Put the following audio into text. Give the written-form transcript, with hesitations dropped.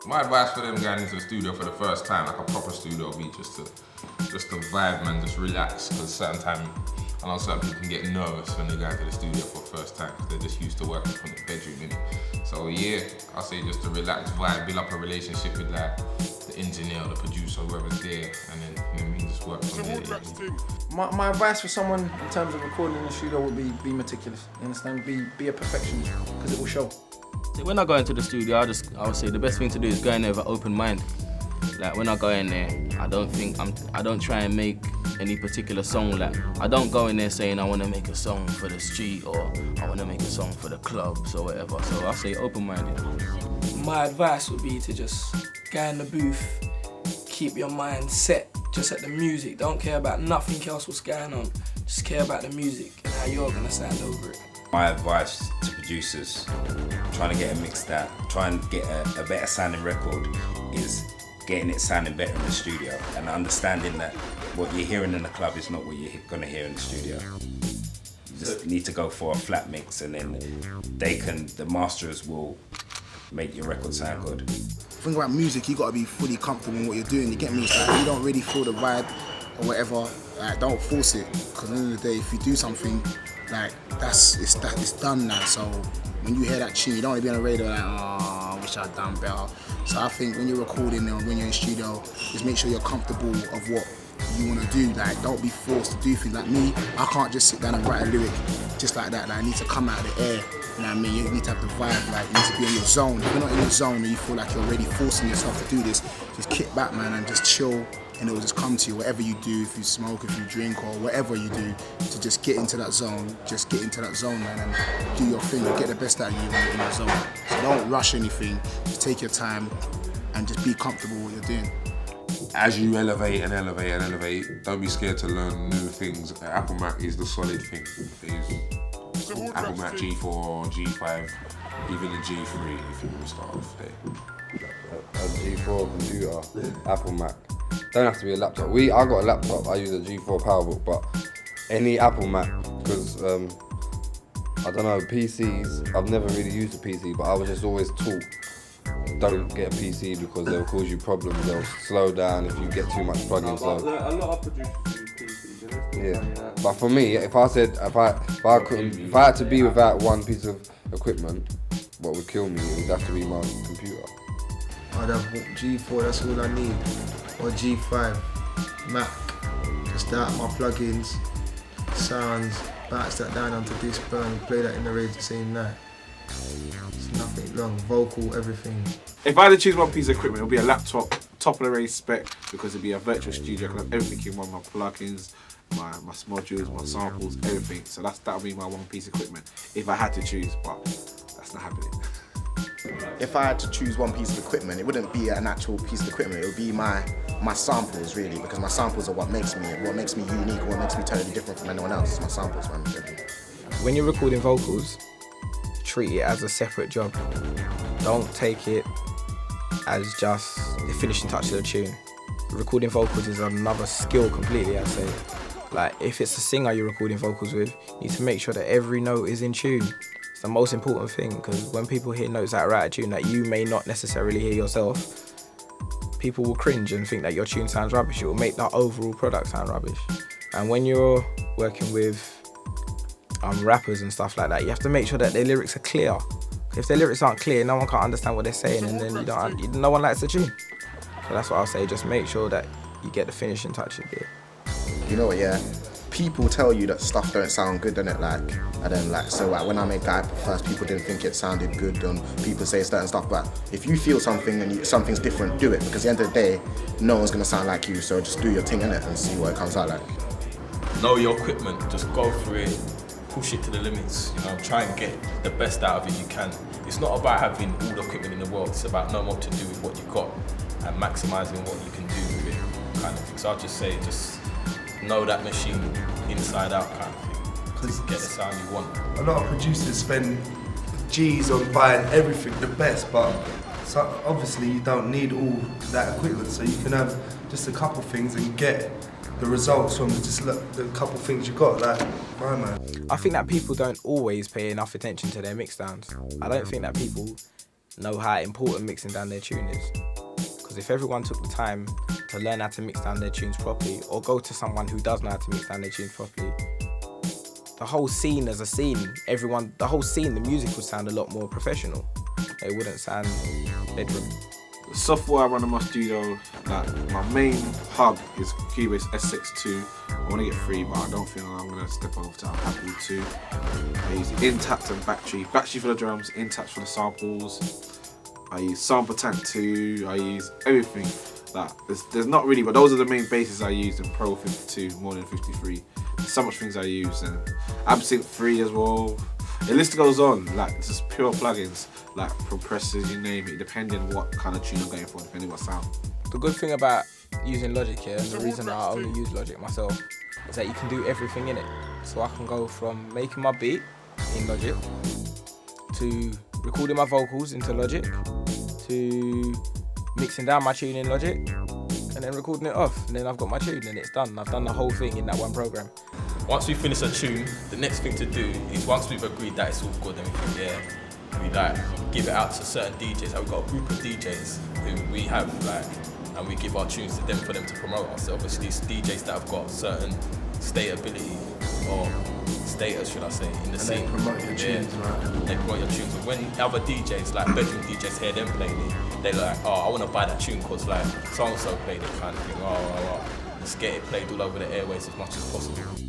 My advice for them going into the studio for the first time, like a proper studio beat, just to vibe, man, just relax. Because certain time, I know certain people can get nervous when they go into the studio for the first time because they're just used to working from the bedroom, innit? So yeah, I say just to relax, vibe, build up a relationship with like the engineer, or the producer, whoever's there, and then you know what I mean, just work from there. Yeah. My advice for someone in terms of recording in the studio would be meticulous. You understand? Be a perfectionist because it will show. When I go into the studio, I would say the best thing to do is go in there with an open mind. Like when I go in there, I don't try and make any particular song. Like I don't go in there saying I want to make a song for the street or I want to make a song for the clubs or whatever. So I say open-minded. My advice would be to just go in the booth, keep your mind set just at the music. Don't care about nothing else what's going on. Just care about the music and how you're gonna sound over it. My advice to producers trying to get it mixed out, try and get a better sounding record is getting it sounding better in the studio and understanding that what you're hearing in the club is not what you're going to hear in the studio. You just need to go for a flat mix and then the masters will make your record sound good. The thing about music, you got to be fully comfortable in what you're doing, you get me? It's like, you don't really feel the vibe or whatever, like, don't force it, because at the end of the day, if you do something, like, it's done now. So when you hear that tune, you don't want to be on the radio like, oh, I wish I'd done better. So I think when you're recording or when you're in the studio, just make sure you're comfortable of what you want to do. Like, don't be forced to do things. Like me, I can't just sit down and write a lyric just like that. Like, I need to come out of the air. You know what I mean? You need to have the vibe. Like, you need to be in your zone. If you're not in your zone and you feel like you're already forcing yourself to do this, just kick back, man, and just chill. And it will just come to you, whatever you do, if you smoke, if you drink, or whatever you do, to just get into that zone. Just get into that zone, man, and do your thing. Get the best out of you when you're in that zone. So don't rush anything. Just take your time and just be comfortable with what you're doing. As you elevate and elevate and elevate, don't be scared to learn new things. Apple Mac is the solid thing. There's Apple Mac G4, G5, even the G3 if you want to start off there. A G4 computer, Apple Mac. Don't have to be a laptop. I got a laptop, I use a G4 PowerBook, but any Apple Mac, because I don't know, PCs, I've never really used a PC, but I was just always taught, don't get a PC because they'll cause you problems, they'll slow down if you get too much plugins. A lot of producers use PCs. Yeah, but for me, if I had to be without one piece of equipment, what would kill me, it would have to be my computer. I'd have G4, that's all I need. Or G5, Mac. Just that, my plugins, sounds, bounce that down onto this burn, play that in the radio the same night. It's nothing long, vocal, everything. If I had to choose one piece of equipment, it would be a laptop, top of the range spec, because it'd be a virtual studio. I can have everything in one, my plugins, my modules, my samples, everything. So that would be my one piece of equipment if I had to choose, but that's not happening. If I had to choose one piece of equipment, it wouldn't be an actual piece of equipment. It would be my samples, really, because my samples are what makes me unique, what makes me totally different from anyone else. It's my samples, man. When you're recording vocals, treat it as a separate job. Don't take it as just the finishing touch of the tune. Recording vocals is another skill completely, I'd say. Like, if it's a singer you're recording vocals with, you need to make sure that every note is in tune. It's the most important thing, because when people hear notes that are out of tune that you may not necessarily hear yourself, people will cringe and think that your tune sounds rubbish. It will make the overall product sound rubbish. And when you're working with rappers and stuff like that, you have to make sure that their lyrics are clear. If their lyrics aren't clear, no one can't understand what they're saying, and then no one likes the tune. So that's what I'll say, just make sure that you get the finishing touches there. You know what, yeah? People tell you that stuff don't sound good, innit? When I made Guy first, people didn't think it sounded good, and people say certain stuff, but if you feel something and something's different, do it, because at the end of the day, no one's gonna sound like you, so just do your thing, innit, and see what it comes out like. Know your equipment, just go through it, push it to the limits, try and get the best out of it you can. It's not about having all the equipment in the world, it's about knowing what to do with what you've got and maximising what you can do with it, kind of thing. So I'd just say, just know that machine inside out, kind of thing. Just get the sound you want. A lot of producers spend G's on buying everything, the best, but so obviously you don't need all that equipment, so you can have just a couple things and get the results from just the couple things you got, like my man. I think that people don't always pay enough attention to their mixdowns. I don't think that people know how important mixing down their tune is. Because if everyone took the time to learn how to mix down their tunes properly, or go to someone who does know how to mix down their tunes properly, the whole scene as a scene, the music would sound a lot more professional. It wouldn't sound bedroom. The software I run in my studio, like my main hub is Cubase S62. I want to get 3, but I don't think I'm going to step over to Apple 2. I use Intact and Battery for the drums, Intact for the samples. I use Sample Tank 2. I use everything. Like there's not really, but those are the main bases I use in Pro 52 more than 53. There's so much things I use, and Absync 3 as well. The list goes on. Like it's just pure plugins, like compressors, you name it, depending on what kind of tune I'm going for, depending what sound. The good thing about using Logic here, and the reason I only use Logic myself, is that you can do everything in it. So I can go from making my beat in Logic, to recording my vocals into Logic, to mixing down my tune in Logic, and then recording it off, and then I've got my tune and it's done. I've done the whole thing in that one program. Once we finish a tune, the next thing to do is, once we've agreed that it's all good and we think, yeah, we like give it out to certain DJs. And we've got a group of DJs who we have, like, and we give our tunes to them for them to promote us. So obviously these DJs that have got certain stateability, or status should I say, in the scene. They promote your tunes, right? They promote your tunes. But when other DJs, like bedroom DJs, hear them playing it, they're like, oh, I want to buy that tune because like so-and-so played it, kind of thing. Oh, let's get it played all over the airways as much as possible.